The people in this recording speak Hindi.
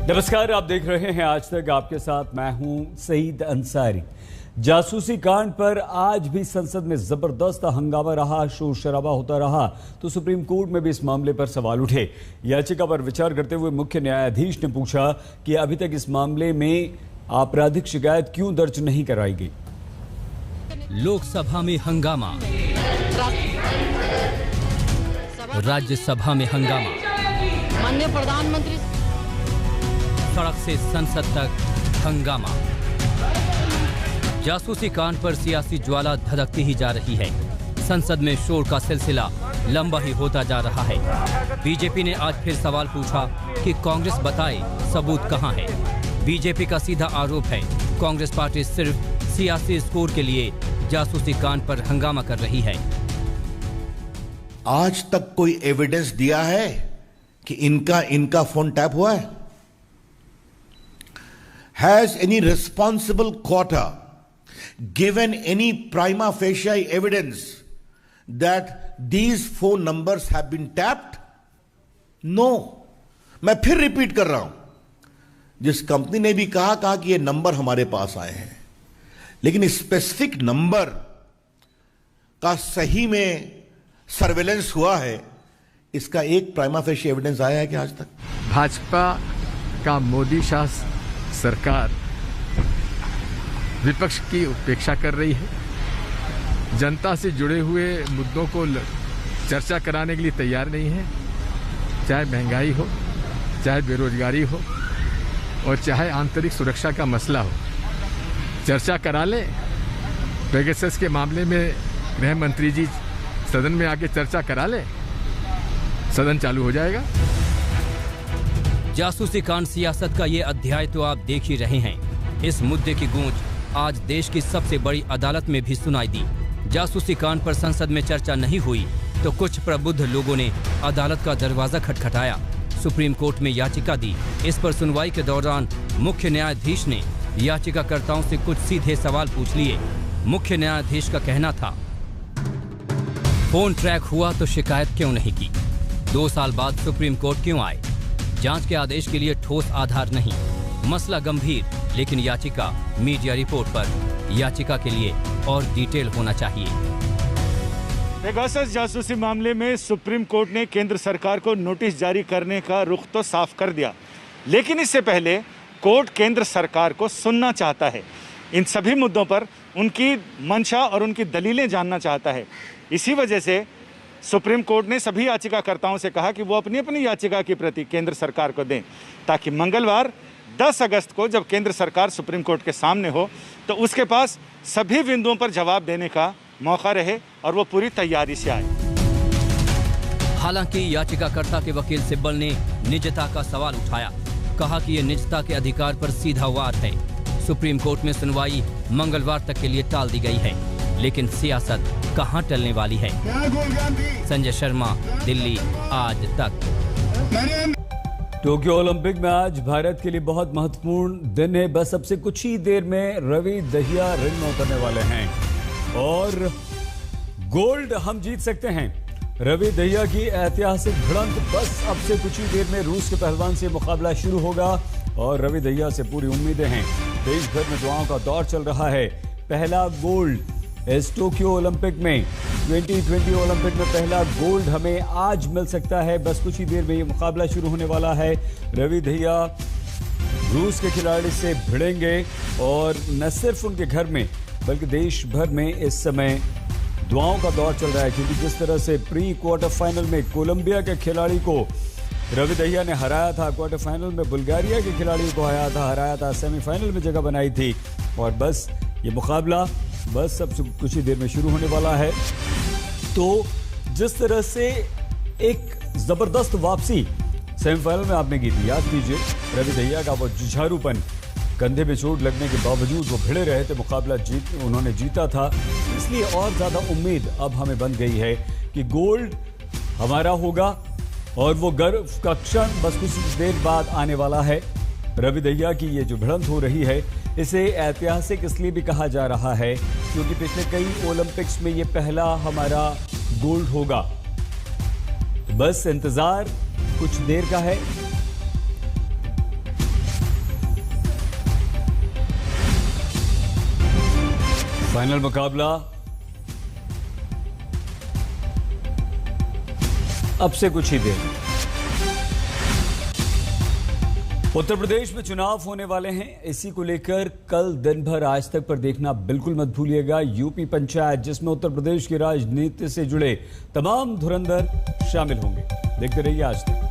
नमस्कार, आप देख रहे हैं आज तक। आपके साथ मैं हूं सईद अंसारी। जासूसी कांड पर आज भी संसद में जबरदस्त हंगामा रहा, शोर शराबा होता रहा, तो सुप्रीम कोर्ट में भी इस मामले पर सवाल उठे। याचिका पर विचार करते हुए मुख्य न्यायाधीश ने पूछा कि अभी तक इस मामले में आपराधिक शिकायत क्यों दर्ज नहीं कराई गई। लोकसभा में हंगामा, राज्यसभा में हंगामा, माननीय प्रधानमंत्री सड़क से संसद तक हंगामा। जासूसी कांड पर सियासी ज्वाला धधकती ही जा रही है। संसद में शोर का सिलसिला लंबा ही होता जा रहा है। बीजेपी ने आज फिर सवाल पूछा कि कांग्रेस बताए सबूत कहां है। बीजेपी का सीधा आरोप है कांग्रेस पार्टी सिर्फ सियासी स्कोर के लिए जासूसी कांड पर हंगामा कर रही है। आज तक कोई एविडेंस दिया है कि इनका फोन टैप हुआ है? Has any responsible quarter given any prima facie evidence that these phone numbers have been tapped? No. मैं फिर रिपीट कर रहा हूं, जिस कंपनी ने भी कहा कि ये नंबर हमारे पास आए हैं, लेकिन स्पेसिफिक नंबर का सही में सर्वेलेंस हुआ है, इसका एक प्राइमा फेशी एविडेंस आया है कि आज तक? भाजपा का मोदी शाह सरकार विपक्ष की उपेक्षा कर रही है, जनता से जुड़े हुए मुद्दों को चर्चा कराने के लिए तैयार नहीं है। चाहे महंगाई हो, चाहे बेरोजगारी हो और चाहे आंतरिक सुरक्षा का मसला हो, चर्चा करा ले। पेगासस के मामले में गृह मंत्री जी सदन में आके चर्चा करा ले, सदन चालू हो जाएगा। जासूसी कांड सियासत का ये अध्याय तो आप देख ही रहे हैं। इस मुद्दे की गूंज आज देश की सबसे बड़ी अदालत में भी सुनाई दी। जासूसी कांड पर संसद में चर्चा नहीं हुई तो कुछ प्रबुद्ध लोगों ने अदालत का दरवाजा खटखटाया, सुप्रीम कोर्ट में याचिका दी। इस पर सुनवाई के दौरान मुख्य न्यायाधीश ने याचिकाकर्ताओं से कुछ सीधे सवाल पूछ लिए। मुख्य न्यायाधीश का कहना था, फोन ट्रैक हुआ तो शिकायत क्यों नहीं की? 2 साल बाद सुप्रीम कोर्ट क्यों आए? जांच के आदेश के लिए ठोस आधार नहीं। मसला गंभीर, लेकिन याचिका मीडिया रिपोर्ट पर। याचिका के लिए और डिटेल होना चाहिए। पेगासस जासूसी मामले में सुप्रीम कोर्ट ने केंद्र सरकार को नोटिस जारी करने का रुख तो साफ कर दिया, लेकिन इससे पहले कोर्ट केंद्र सरकार को सुनना चाहता है। इन सभी मुद्दों पर उनकी मंशा और उनकी दलीलें जानना चाहता है। इसी वजह से सुप्रीम कोर्ट ने सभी याचिकाकर्ताओं से कहा कि वो अपनी अपनी याचिका की प्रति केंद्र सरकार को दें, ताकि मंगलवार 10 अगस्त को जब केंद्र सरकार सुप्रीम कोर्ट के सामने हो तो उसके पास सभी बिंदुओं पर जवाब देने का मौका रहे और वो पूरी तैयारी से आए। हालांकि याचिकाकर्ता के वकील सिब्बल ने निजता का सवाल उठाया, कहा कि ये निजता के अधिकार पर सीधा वार है। सुप्रीम कोर्ट में सुनवाई मंगलवार तक के लिए टाल दी गई है, लेकिन सियासत कहां टलने वाली है? संजय शर्मा, दिल्ली आज तक। टोक्यो ओलंपिक में आज भारत के लिए बहुत महत्वपूर्ण दिन है। बस अब से कुछ ही देर में रवि दहिया रिंग में उतरने वाले हैं और गोल्ड हम जीत सकते हैं। रवि दहिया की ऐतिहासिक भिड़ंत बस अब से कुछ ही देर में रूस के पहलवान से मुकाबला शुरू होगा और रवि दहिया से पूरी उम्मीदें हैं। देश भर में दुआओं का दौर चल रहा है। पहला गोल्ड इस टोक्यो ओलंपिक में, 2020 ओलंपिक में पहला गोल्ड हमें आज मिल सकता है। बस कुछ ही देर में ये मुकाबला शुरू होने वाला है। रवि दहिया रूस के खिलाड़ी से भिड़ेंगे और न सिर्फ उनके घर में बल्कि देश भर में इस समय दुआओं का दौर चल रहा है, क्योंकि जिस तरह से प्री क्वार्टर फाइनल में कोलंबिया के खिलाड़ी को रवि दहिया ने हराया था, क्वार्टर फाइनल में बुल्गारिया के खिलाड़ी को हराया था, सेमीफाइनल में जगह बनाई थी और बस ये मुकाबला बस अब कुछ ही देर में शुरू होने वाला है। तो जिस तरह से एक जबरदस्त वापसी सेमीफाइनल में आपने की थी, याद कीजिए रवि दहिया का वो जुझारूपन, कंधे में चोट लगने के बावजूद वो भिड़े रहे थे, मुकाबला उन्होंने जीता था। इसलिए और ज्यादा उम्मीद अब हमें बन गई है कि गोल्ड हमारा होगा और वो गर्व का क्षण बस कुछ देर बाद आने वाला है। रवि दहिया की ये जो भिड़ंत हो रही है, इसे ऐतिहासिक इसलिए भी कहा जा रहा है क्योंकि पिछले कई ओलंपिक्स में ये पहला हमारा गोल्ड होगा। बस इंतजार कुछ देर का है। फाइनल मुकाबला अब से कुछ ही देर में। उत्तर प्रदेश में चुनाव होने वाले हैं, इसी को लेकर कल दिन भर आज तक पर देखना बिल्कुल मत भूलिएगा। यूपी पंचायत, जिसमें उत्तर प्रदेश की राजनीति से जुड़े तमाम धुरंधर शामिल होंगे। देखते रहिए आज तक।